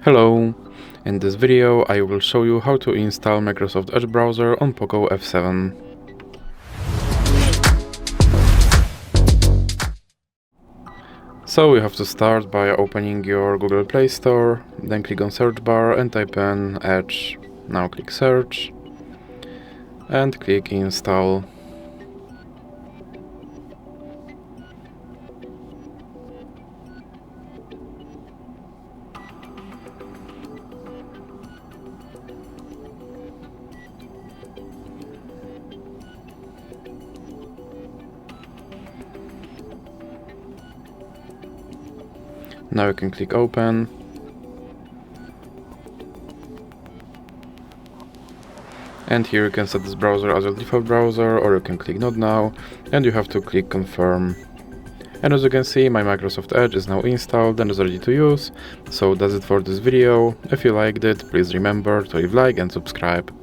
Hello! In this video I will show you how to install Microsoft Edge browser on POCO F7. So you have to start by opening your Google Play Store, then click on search bar and type in Edge. Now click search and click install. Now you can click open. And here you can set this browser as your default browser, or you can click not now, and you have to click confirm. And as you can see, my Microsoft Edge is now installed and is ready to use. So that's it for this video. If you liked it, please remember to leave a like and subscribe.